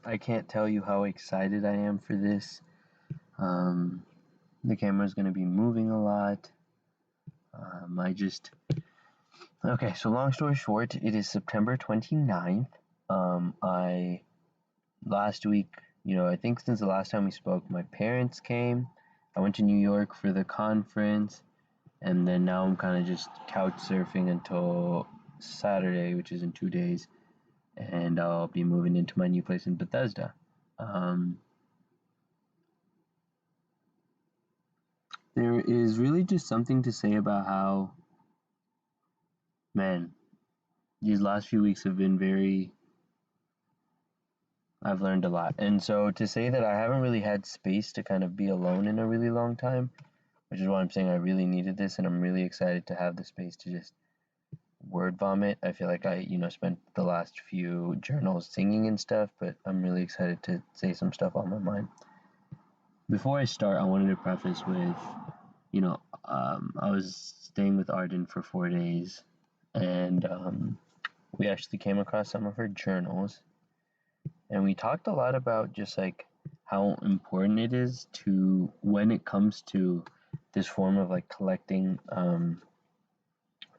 I can't tell you how excited I am for this. Um, the camera's going to be moving a lot. Okay, so long story short, it is September 29th. Last week, I think since the last time we spoke, my parents came. I went to New York for the conference, and then now I'm kind of just couch surfing until Saturday, which is in 2 days, and I'll be moving into my new place in Bethesda. Um, there is really just something to say about how, man, these last few weeks have been I've learned a lot. And so to say that I haven't really had space to kind of be alone in a really long time, which is why I'm saying I really needed this, and I'm really excited to have the space to just word vomit. I feel like I spent the last few journals singing and stuff, but I'm really excited to say some stuff on my mind. Before I start, I wanted to preface with, I was staying with Arden for 4 days, and we actually came across some of her journals, and we talked a lot about just like how important it is to, when it comes to this form of like collecting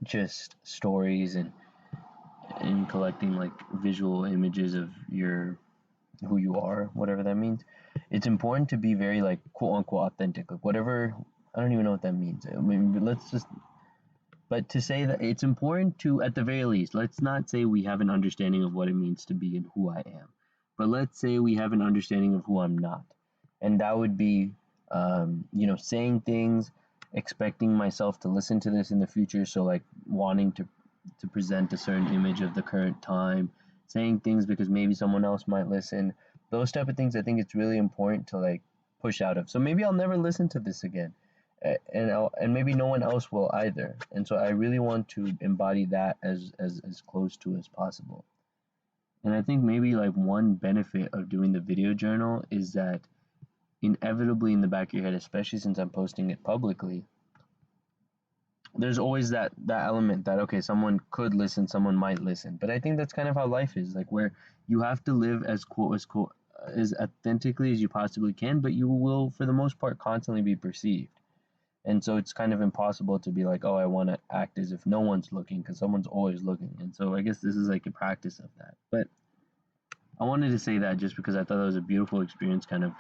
just stories and collecting like visual images of who you are, whatever that means. It's important to be very like quote unquote authentic, like whatever. I don't even know what that means. I mean, but to say that it's important to, at the very least, let's not say we have an understanding of what it means to be and who I am, but let's say we have an understanding of who I'm not. And that would be, saying things, expecting myself to listen to this in the future. So, like, wanting to present a certain image of the current time, saying things because maybe someone else might listen. Those type of things, I think it's really important to, like, push out of. So maybe I'll never listen to this again, and maybe no one else will either. And so I really want to embody that as close to as possible. And I think maybe like one benefit of doing the video journal is that inevitably in the back of your head, especially since I'm posting it publicly, there's always that element that, okay, someone could listen, someone might listen. But I think that's kind of how life is, like, where you have to live as authentically as you possibly can, but you will for the most part constantly be perceived. And so it's kind of impossible to be like, oh, I want to act as if no one's looking, because someone's always looking. And so I guess this is like a practice of that. But I wanted to say that just because I thought that was a beautiful experience, kind of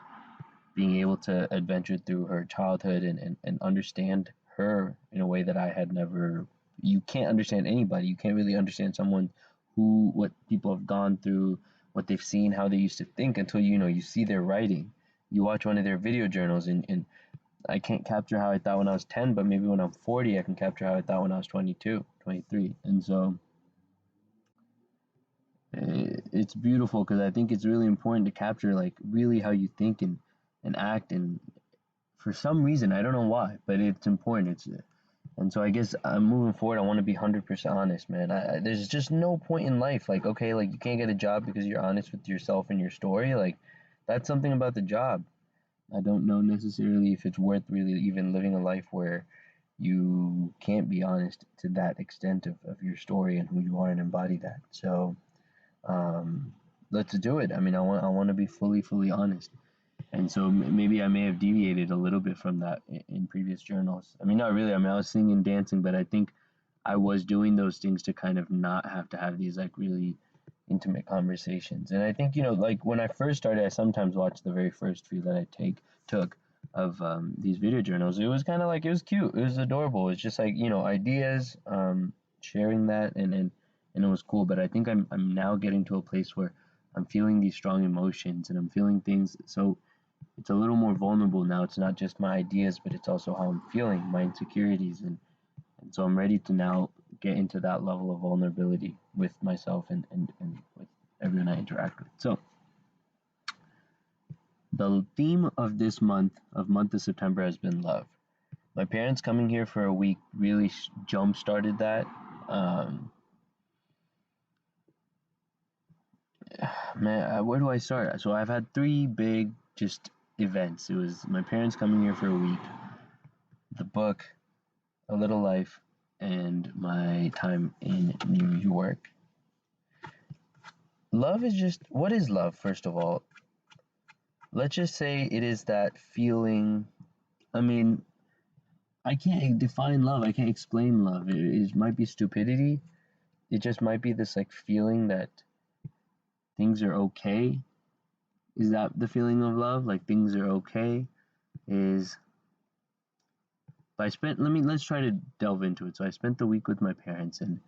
being able to adventure through her childhood and understand her in a way that I had never. You can't understand anybody. You can't really understand someone what people have gone through, what they've seen, how they used to think, until you see their writing. You watch one of their video journals, and I can't capture how I thought when I was 10, but maybe when I'm 40, I can capture how I thought when I was 22, 23. And so it's beautiful because I think it's really important to capture like really how you think and act. And for some reason, I don't know why, but it's important. And so I guess I'm moving forward. I want to be 100% honest, man. There's just no point in life. Like, okay, like you can't get a job because you're honest with yourself and your story. Like, that's something about the job. I don't know necessarily if it's worth really even living a life where you can't be honest to that extent of your story and who you are and embody that. So let's do it. I mean, I want to be fully honest. And so maybe I may have deviated a little bit from that in previous journals. I mean, not really. I mean, I was singing, dancing, but I think I was doing those things to kind of not have to have these like really intimate conversations. And I think, like when I first started, I sometimes watch the very first few that I took of these video journals. It was kind of like, it was cute. It was adorable. It's just like, ideas, sharing that, and it was cool. But I think I'm now getting to a place where I'm feeling these strong emotions and I'm feeling things. So it's a little more vulnerable now. It's not just my ideas, but it's also how I'm feeling, my insecurities, and so I'm ready to now get into that level of vulnerability with myself and with everyone I interact with. So the theme of this month of September, has been love. My parents coming here for a week really jump started that. Um, Man, where do I start? So I've had three big just events. It was my parents coming here for a week, the book, A Little Life, and my time in New York. love is just, what is love, first of all? Let's just say it is that feeling. I mean, I can't define love. I can't explain love. It might be stupidity. It just might be this like feeling that things are okay. Is that the feeling of love? Like things are okay? Is let's try to delve into it. So I spent the week with my parents and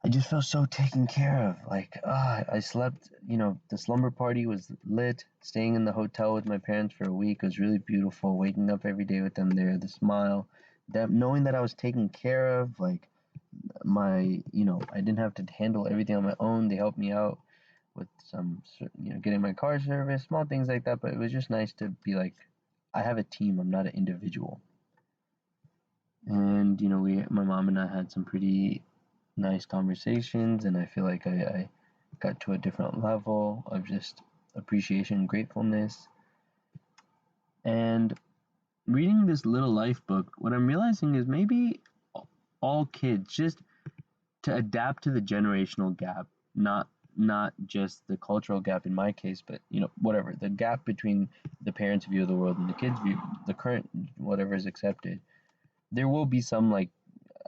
I just felt so taken care of. Like, I slept, the slumber party was lit. Staying in the hotel with my parents for a week was really beautiful. Waking up every day with them there, the smile, that knowing that I was taken care of, like I didn't have to handle everything on my own. They helped me out with some, getting my car service, small things like that. But it was just nice to be like, I have a team. I'm not an individual. And my mom and I had some pretty nice conversations, and I feel like I got to a different level of just appreciation and gratefulness. And reading this little life book, what I'm realizing is maybe all kids, just to adapt to the generational gap, not just the cultural gap in my case, but whatever, the gap between the parents' view of the world and the kids' view, the current whatever is accepted. There will be some, like,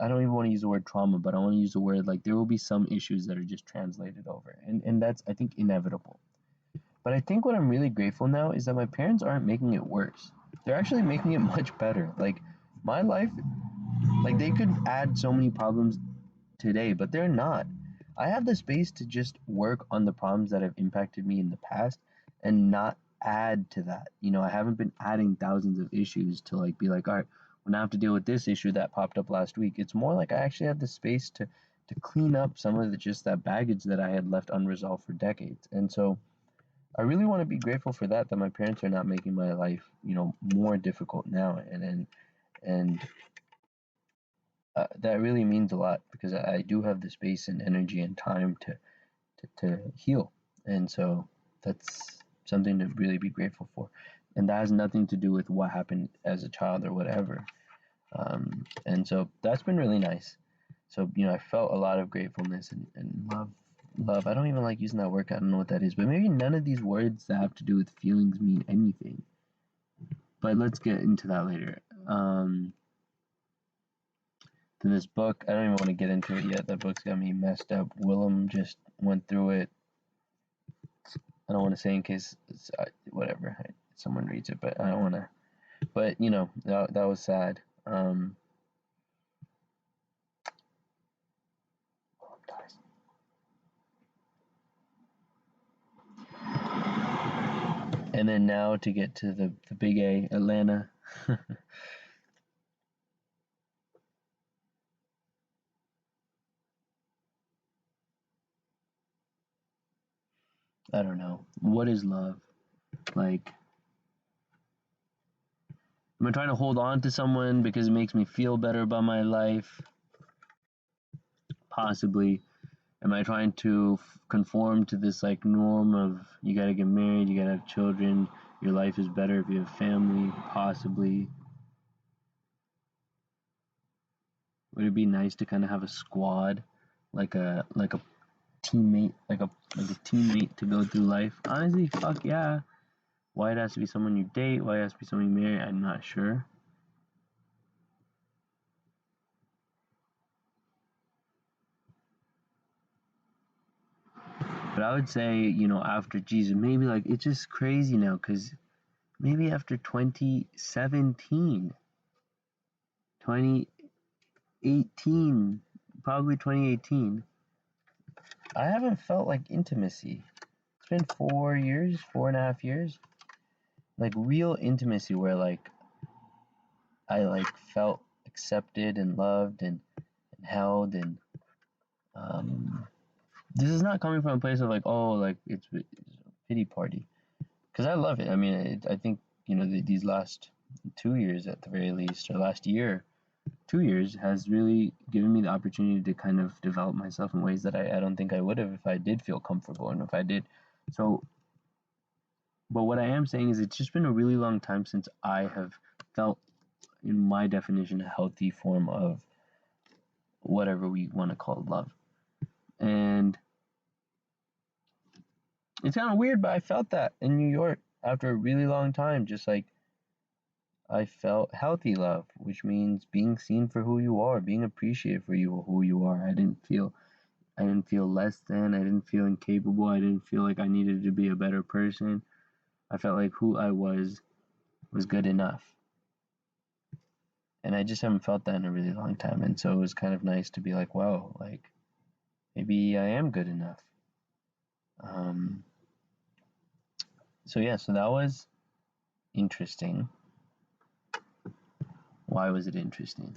I don't even want to use the word trauma, but I want to use the word, like, there will be some issues that are just translated over. And that's, I think, inevitable. But I think what I'm really grateful now is that my parents aren't making it worse. They're actually making it much better. Like, my life, like, they could add so many problems today, but they're not. I have the space to just work on the problems that have impacted me in the past and not add to that. I haven't been adding thousands of issues to, like, be like, all right, when I have to deal with this issue that popped up last week. It's more like I actually have the space to clean up some of just that baggage that I had left unresolved for decades. And so I really want to be grateful for that my parents are not making my life, more difficult now. And that really means a lot because I do have the space and energy and time to heal. And so that's something to really be grateful for. And that has nothing to do with what happened as a child or whatever. And so that's been really nice. So, I felt a lot of gratefulness and love. Love. I don't even like using that word. I don't know what that is. But maybe none of these words that have to do with feelings mean anything. But let's get into that later. To this book, I don't even want to get into it yet. That book's got me messed up. Willem just went through it. I don't want to say in case whatever someone reads it, but I don't want to. But that was sad. And then now to get to the big A, Atlanta. I don't know. What is love? Like, am I trying to hold on to someone because it makes me feel better about my life? Possibly. Am I trying to conform to this like norm of you gotta get married, you gotta have children, your life is better if you have family? Possibly. Would it be nice to kind of have a squad, like a teammate, like a teammate to go through life? Honestly, fuck yeah. Why it has to be someone you date? Why it has to be someone you marry? I'm not sure. But I would say, after Jesus, maybe like it's just crazy now because maybe after 2017, 2018, probably 2018, I haven't felt like intimacy. It's been 4 years, 4.5 years, like real intimacy where like I like felt accepted and loved and held and um, this is not coming from a place of like, oh, like it's a pity party because I love it. I mean, I think these last 2 years at the very least, or last year, 2 years has really given me the opportunity to kind of develop myself in ways that I don't think I would have if I did feel comfortable and if I did. So, but what I am saying is it's just been a really long time since I have felt, in my definition, a healthy form of whatever we want to call love. And It's kind of weird, but I felt that in New York after a really long time. Just like I felt healthy love, which means being seen for who you are, being appreciated for who you are. I didn't feel less than. I didn't feel incapable. I didn't feel like I needed to be a better person. I felt like who I was good enough. And I just haven't felt that in a really long time. And so it was kind of nice to be like, wow, like maybe I am good enough. Um, so yeah, so that was interesting. Why was it interesting?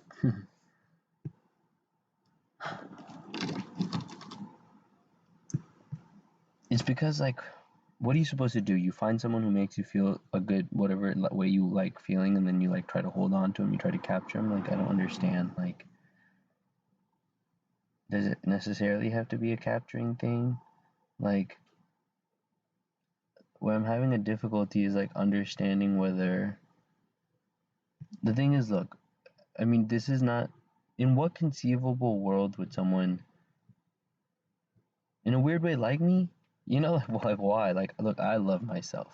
It's because like, what are you supposed to do? You find someone who makes you feel a good whatever way you like feeling, and then you like try to hold on to them. You try to capture them. Like I don't understand. Like, does it necessarily have to be a capturing thing? Like, where I'm having a difficulty is like understanding whether the thing is, look, I mean, this is not. In what conceivable world would someone, in a weird way, like me? You know, like why? Like, look, I love myself,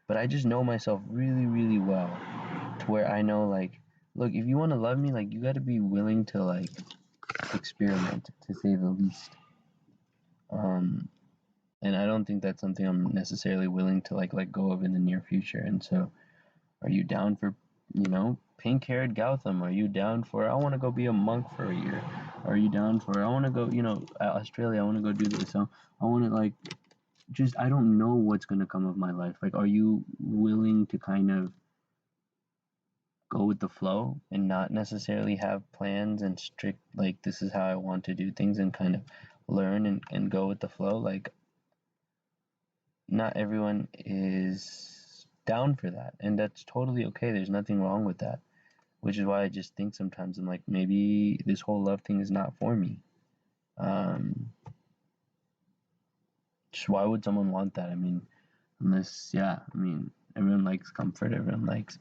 but I just know myself really, really well, to where I know, like, look, if you want to love me, like, you got to be willing to like experiment, to say the least. Um, and I don't think that's something I'm necessarily willing to like let go of in the near future. And so, are you down for, pink-haired Gautam? Are you down for I want to go be a monk for a year? Are you down for I want to go, Australia? I want to go do this. So I want to like just I don't know what's gonna come of my life. Like, are you willing to kind of go with the flow and not necessarily have plans and strict like this is how I want to do things and kind of learn and go with the flow? Like, not everyone is down for that, and that's totally okay. There's nothing wrong with that. Which is why I just think sometimes I'm like, maybe this whole love thing is not for me. Um, just why would someone want that? I mean, unless, yeah, I mean, everyone likes comfort, everyone likes.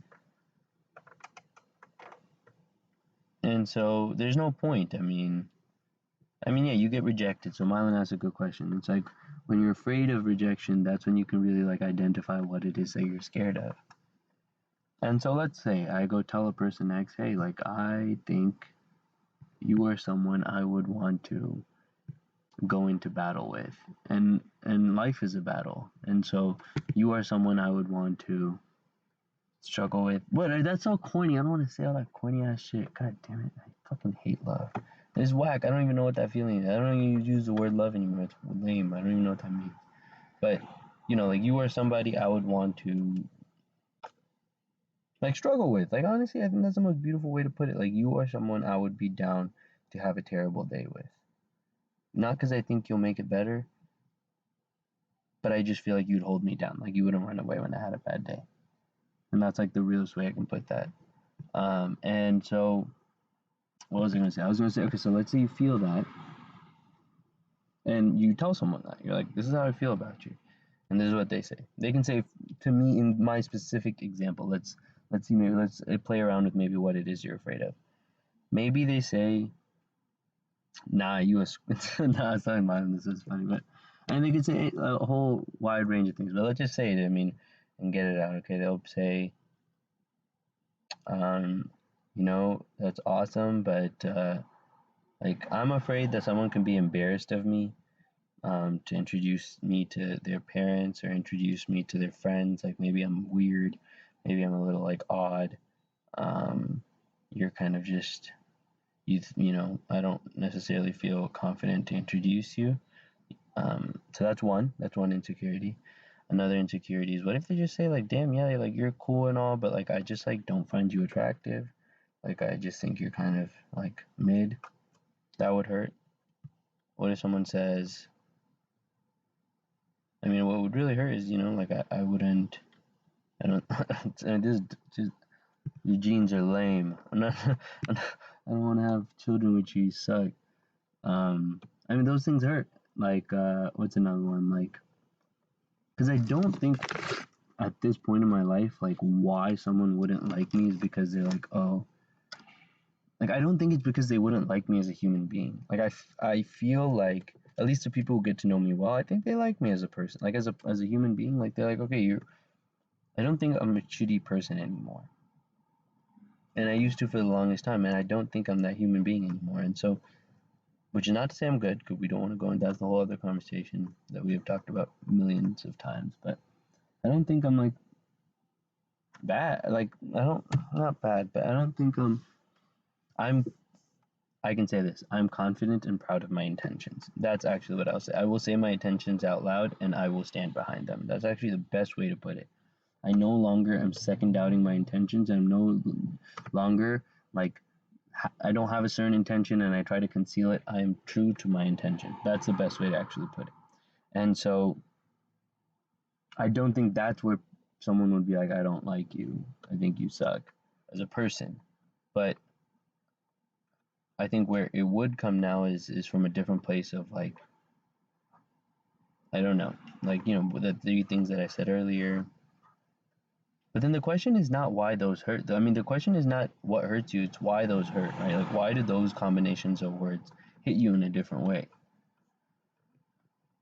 And so there's no point. Yeah, you get rejected. So Mylan asked a good question. It's like when you're afraid of rejection, that's when you can really like identify what it is that you're scared of. And so let's say I go tell a person X, hey, like I think you are someone I would want to go into battle with, and life is a battle, and so you are someone I would want to struggle with. What? That's so corny. I don't want to say all that corny ass shit. God damn it! I fucking hate love. It's whack. I don't even know what that feeling is. I don't even use the word love anymore. It's lame. I don't even know what that means. But like you are somebody I would want to like struggle with. Like honestly, I think that's the most beautiful way to put it. Like you are someone I would be down to have a terrible day with. Not because I think you'll make it better, but I just feel like you'd hold me down. Like you wouldn't run away when I had a bad day. And that's like the realest way I can put that. And so, what was I going to say? I was going to say, okay, so let's say you feel that, and you tell someone that. You're like, this is how I feel about you. And this is what they say. They can say to me in my specific example, let's see, maybe let's play around with maybe what it is you're afraid of. Maybe they say, nah, nah, it's not mine, this is funny, but, and they could say a whole wide range of things, but let's just say it, and get it out, okay? They'll say, um, that's awesome, but, like, I'm afraid that someone can be embarrassed of me, to introduce me to their parents or introduce me to their friends, like, maybe I'm weird, maybe I'm a little, like, odd, um, you're kind of just, I don't necessarily feel confident to introduce you. So that's one insecurity. Another insecurity is what if they just say like, damn, yeah, like you're cool and all, but like I just like don't find you attractive. Like I just think you're kind of like mid. That would hurt. What if someone says, what would really hurt is, like I wouldn't, I don't, and this just, your genes are lame. I don't want to have children with you. You suck. Those things hurt. Like, what's another one? Like, because I don't think at this point in my life, like, why someone wouldn't like me is because they're like, oh, like, I don't think it's because they wouldn't like me as a human being. Like, I feel like at least the people who get to know me well, I think they like me as a person, like as a human being. Like they're like, okay, you're. I don't think I'm a shitty person anymore, and I used to for the longest time, and I don't think I'm that human being anymore. And so, which is not to say I'm good, because we don't want to go into that's the whole other conversation that we have talked about millions of times. But I don't think I'm like bad. Like I don't, not bad, but I don't think I'm I can say this. I'm confident and proud of my intentions. That's actually what I'll say. I will say my intentions out loud and I will stand behind them. That's actually the best way to put it. I no longer am second doubting my intentions. I'm no longer like I don't have a certain intention and I try to conceal it. I am true to my intention. That's the best way to actually put it. And so I don't think that's where someone would be like, I don't like you. I think you suck as a person. But I think where it would come now is from a different place of like I don't know, like the three things that I said earlier. But then the question is not why those hurt. I mean, the question is not what hurts you; it's why those hurt, right? Like why do those combinations of words hit you in a different way?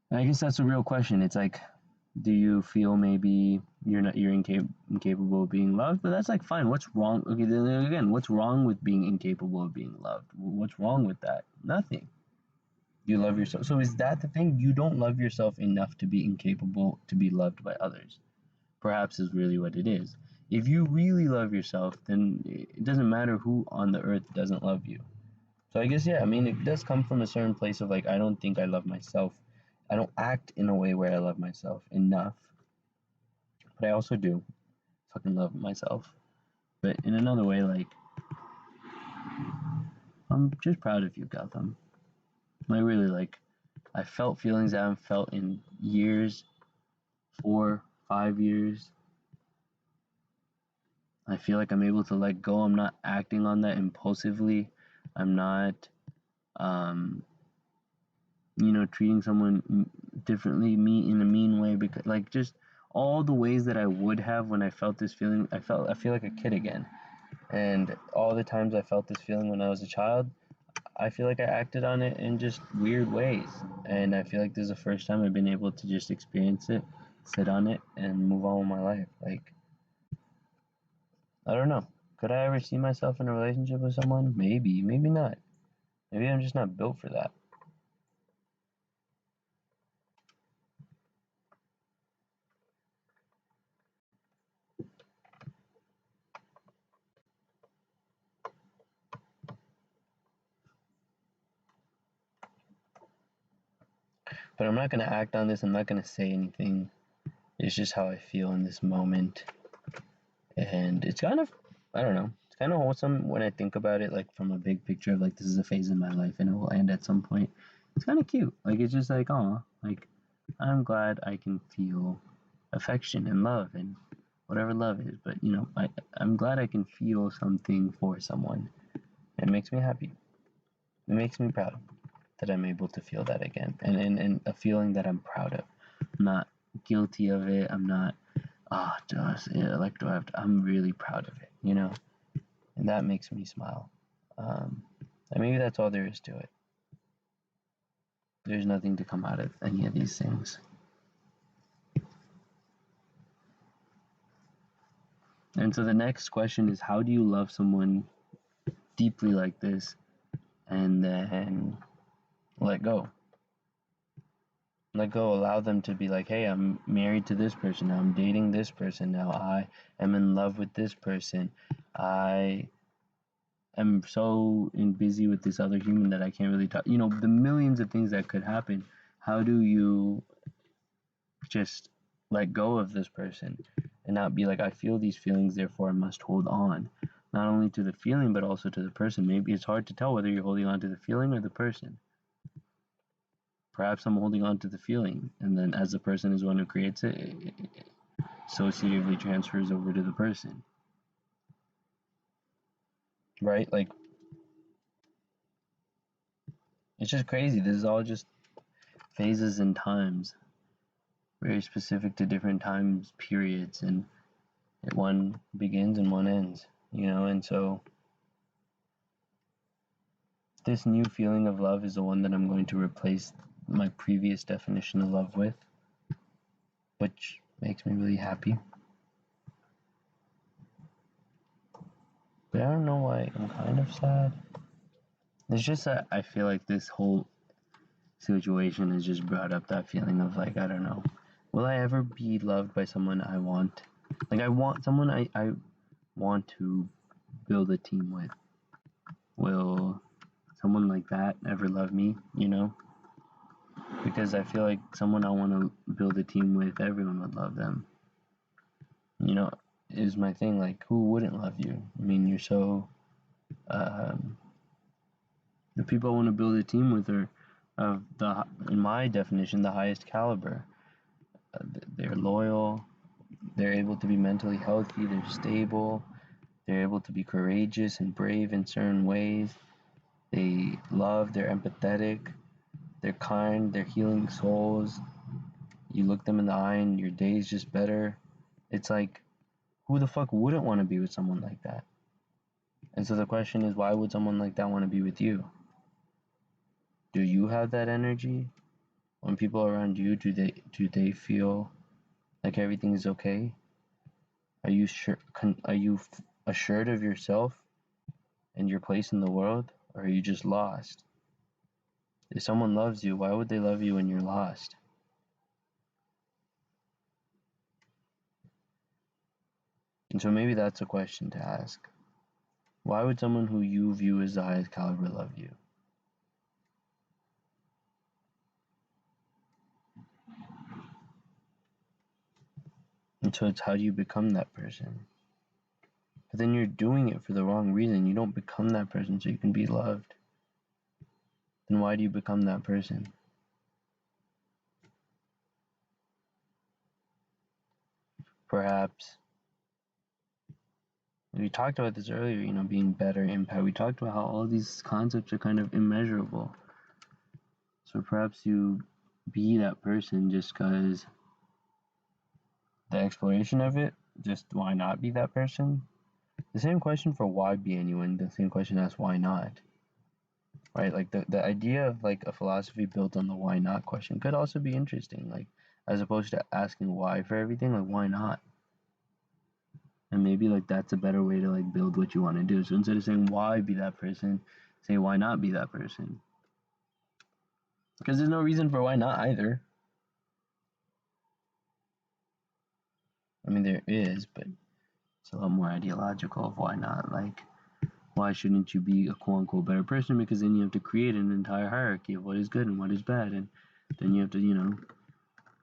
And I guess that's a real question. It's like, do you feel maybe you're incapable of being loved? But that's like fine. What's wrong? Okay, then again, what's wrong with being incapable of being loved? What's wrong with that? Nothing. You love yourself. So is that the thing? You don't love yourself enough to be incapable to be loved by others. Perhaps is really what it is. If you really love yourself, then it doesn't matter who on the earth doesn't love you. So I guess yeah, I mean it does come from a certain place of like I don't think I love myself. I don't act in a way where I love myself enough. But I also do fucking love myself. But in another way, like I'm just proud of you, Gotham. I really like I felt feelings I haven't felt in years, 4, 5 years. I feel like I'm able to let go. I'm not acting on that impulsively. I'm not, um, treating someone differently, me in a mean way, because like just all the ways that I would have when I felt this feeling. I feel like a kid again. And all the times I felt this feeling when I was a child, I feel like I acted on it in just weird ways. And I feel like this is the first time I've been able to just experience it, sit on it, and move on with my life. Like, I don't know. Could I ever see myself in a relationship with someone? Maybe, maybe not. Maybe I'm just not built for that. But I'm not going to act on this. I'm not going to say anything. It's just how I feel in this moment. And it's kind of, I don't know, it's kind of wholesome when I think about it, like from a big picture of like this is a phase in my life and it will end at some point. It's kind of cute. Like it's just like, oh, like I'm glad I can feel affection and love and whatever love is. But I'm glad I can feel something for someone. It makes me happy. It makes me proud that I'm able to feel that again, and a feeling that I'm proud of. I'm not guilty of it. I'm not. Oh, do I have to? I'm really proud of it, and that makes me smile. And maybe that's all there is to it. There's nothing to come out of any of these things. And so the next question is, how do you love someone deeply like this, and then let go? Let go, allow them to be like, hey, I'm married to this person now, I'm dating this person now, I am in love with this person, I am so busy with this other human that I can't really talk, the millions of things that could happen. How do you just let go of this person and not be like, I feel these feelings, therefore I must hold on, not only to the feeling but also to the person? Maybe it's hard to tell whether you're holding on to the feeling or the person. Perhaps I'm holding on to the feeling, and then as the person is one who creates it, it associatively transfers over to the person. Right? Like, it's just crazy. This is all just phases and times, very specific to different times, periods, and one begins and one ends, and so this new feeling of love is the one that I'm going to replace my previous definition of love with, which makes me really happy. But I don't know why I'm kind of sad. It's just that I feel like this whole situation has just brought up that feeling of like, I don't know, will I ever be loved by someone I want? Like, I want someone I want to build a team with. Will someone like that ever love me, you know? Because I feel like someone I want to build a team with, everyone would love them. You know, is my thing. Like, who wouldn't love you? I mean, you're so. The people I want to build a team with are, of the, in my definition, the highest caliber. They're loyal. They're able to be mentally healthy. They're stable. They're able to be courageous and brave in certain ways. They love. They're empathetic. They're kind. They're healing souls. You look them in the eye and your day is just better. It's like, who the fuck wouldn't want to be with someone like that? And so the question is, why would someone like that want to be with you? Do you have that energy? When people around you, do they feel like everything is okay? Are you sure? Are you assured of yourself and your place in the world, or are you just lost? If someone loves you, why would they love you when you're lost? And so maybe that's a question to ask. Why would someone who you view as the highest caliber love you? And so it's, how do you become that person? But then you're doing it for the wrong reason. You don't become that person so you can be loved. Then why do you become that person? Perhaps, we talked about this earlier, you know, being better, impact. We talked about how all these concepts are kind of immeasurable. So perhaps you be that person just because the exploration of it, just why not be that person? The same question for why be anyone, the same question asks why not. Right? Like the idea of like a philosophy built on the why not question could also be interesting. Like, as opposed to asking why for everything, like why not? And maybe like that's a better way to like build what you want to do. So instead of saying why be that person, say why not be that person. Because there's no reason for why not either. I mean, there is, but it's a lot more ideological of why not. Like, why shouldn't you be a quote unquote better person? Because then you have to create an entire hierarchy of what is good and what is bad. And then you have to, you know,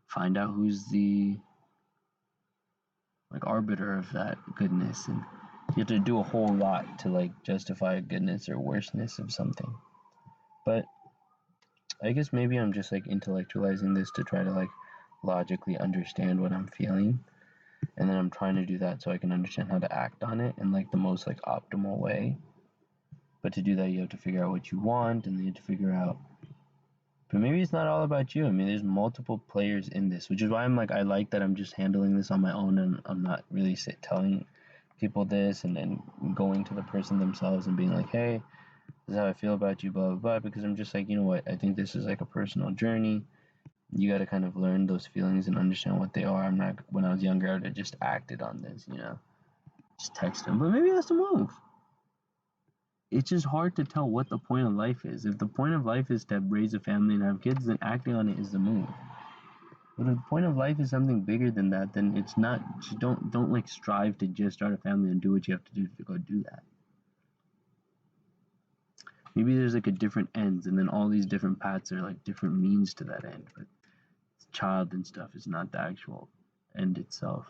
find out who's the like arbiter of that goodness. And you have to do a whole lot to like justify goodness or worseness of something. But I guess maybe I'm just like intellectualizing this to try to like logically understand what I'm feeling. And then I'm trying to do that so I can understand how to act on it in like the most like optimal way. But to do that, you have to figure out what you want, and then you have to figure out. But maybe it's not all about you. I mean, there's multiple players in this, which is why I'm like, I like that I'm just handling this on my own, and I'm not really telling people this, and then going to the person themselves and being like, hey, this is how I feel about you, blah blah blah. Because I'm just like, you know what? I think this is like a personal journey. You got to kind of learn those feelings and understand what they are. I'm not. When I was younger, I would have just acted on this, you know, just text them. But maybe that's the move. It's just hard to tell what the point of life is. If the point of life is to raise a family and have kids, then acting on it is the move. But if the point of life is something bigger than that, then it's not. Just don't like strive to just start a family and do what you have to do to go do that. Maybe there's like a different ends, and then all these different paths are like different means to that end. But child and stuff is not the actual end itself.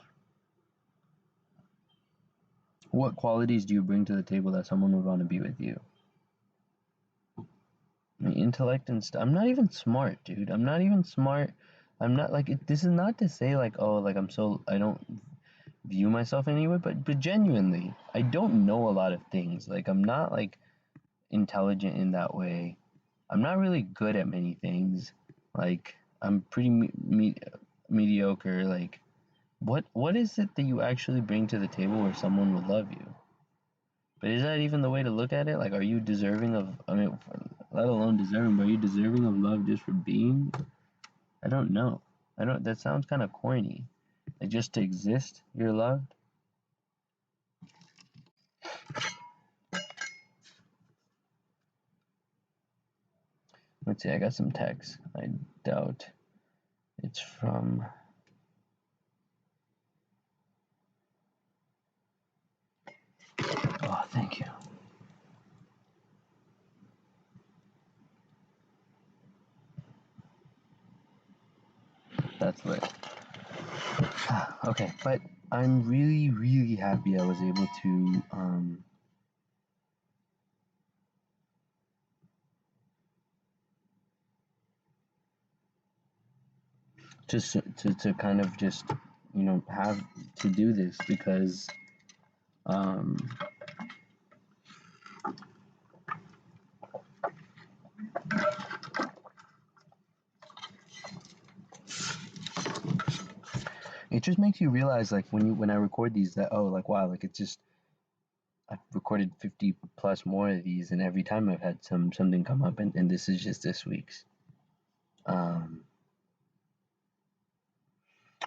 What qualities do you bring to the table that someone would want to be with you? I mean, intellect and stuff. I'm not even smart, dude. I'm not even smart. I'm not like this is not to say like, oh, like I don't view myself anyway, but genuinely, I don't know a lot of things. Like, I'm not like intelligent in that way. I'm not really good at many things. Like, I'm pretty mediocre. Like, what is it that you actually bring to the table where someone would love you? But is that even the way to look at it? Like, are you deserving of? I mean, let alone deserving. But are you deserving of love just for being? I don't know. I don't. That sounds kind of corny. Like just to exist, you're loved. Let's see. I got some text. I doubt it's from. Oh, thank you. That's lit. Okay, but I'm really, really happy I was able to kind of just have to do this because um, it just makes you realize like when I record these that oh like wow like it's just I've recorded 50 plus more of these and every time I've had something come up and this is just this week's um,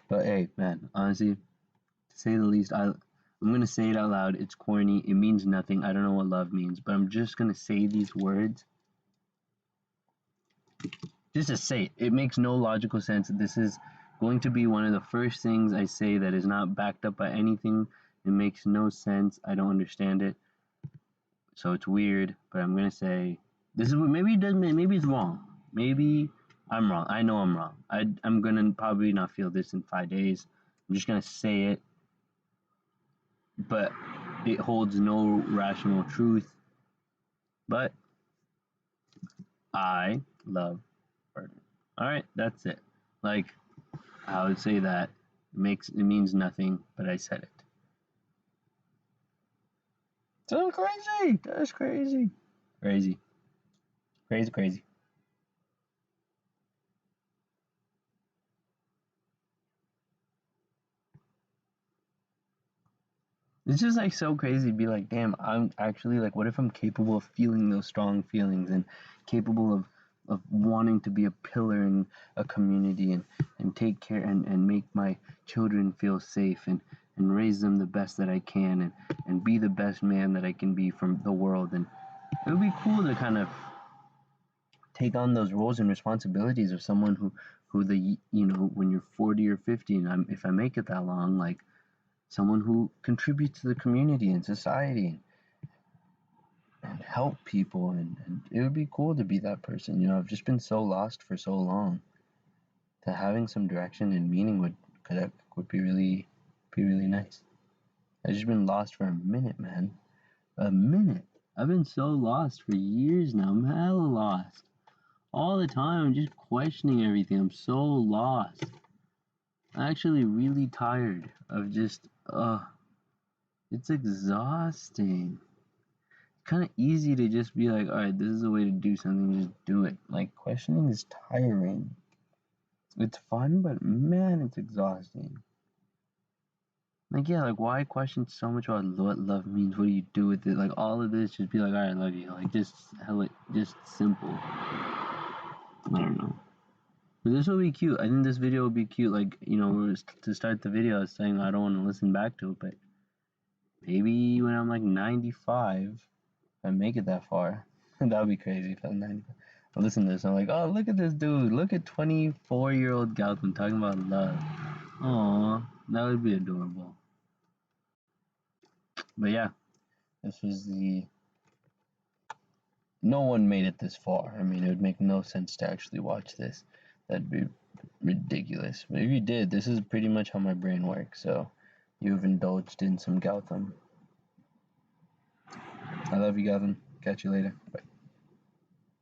but hey man honestly to say the least I'm gonna say it out loud. It's corny. It means nothing. I don't know what love means, but I'm just gonna say these words just to say it. It makes no logical sense. This is going to be one of the first things I say that is not backed up by anything. It makes no sense. I don't understand it. So it's weird, but I'm gonna say this is what maybe it doesn't. Maybe it's wrong. Maybe I'm wrong. I know I'm wrong. I'm gonna probably not feel this in 5 days. I'm just gonna say it, but it holds no rational truth. But I love burden. All right, that's it. Like I would say that it means nothing, but I said it. So crazy. That's crazy. Crazy. Crazy. Crazy. It's just like so crazy to be like, damn, I'm actually like, what if I'm capable of feeling those strong feelings and capable of wanting to be a pillar in a community and take care and make my children feel safe and raise them the best that I can and be the best man that I can be from the world. And it would be cool to kind of take on those roles and responsibilities of someone who when you're 40 or 50 and if I make it that long, like someone who contributes to the community and society and help people and it would be cool to be that person. I've just been so lost for so long that having some direction and meaning would be really nice. I've just been lost for a minute, man. A minute. I've been so lost for years now. I'm hella lost. All the time I'm just questioning everything. I'm so lost. I'm actually really tired of just it's exhausting. Kind of easy to just be like, all right, this is a way to do something, just do it. Like, questioning is tiring. It's fun, but man, it's exhausting. Like, yeah, like, why question so much about what love means? What do you do with it? Like, all of this, just be like, all right, I love you. Like, just simple. I don't know. But this will be cute. I think this video will be cute. Like, to start the video, I was saying I don't want to listen back to it, but maybe when I'm like 95, if I make it that far, that would be crazy if I'm 95. I listen to this, I'm like, oh, look at this dude. Look at 24-year-old Gautam talking about love. Aw, that would be adorable. But yeah, this was no one made it this far. I mean, it would make no sense to actually watch this. That'd be ridiculous. But if you did, this is pretty much how my brain works. So you've indulged in some Gautam. I love you, Gautam. Catch you later. Bye.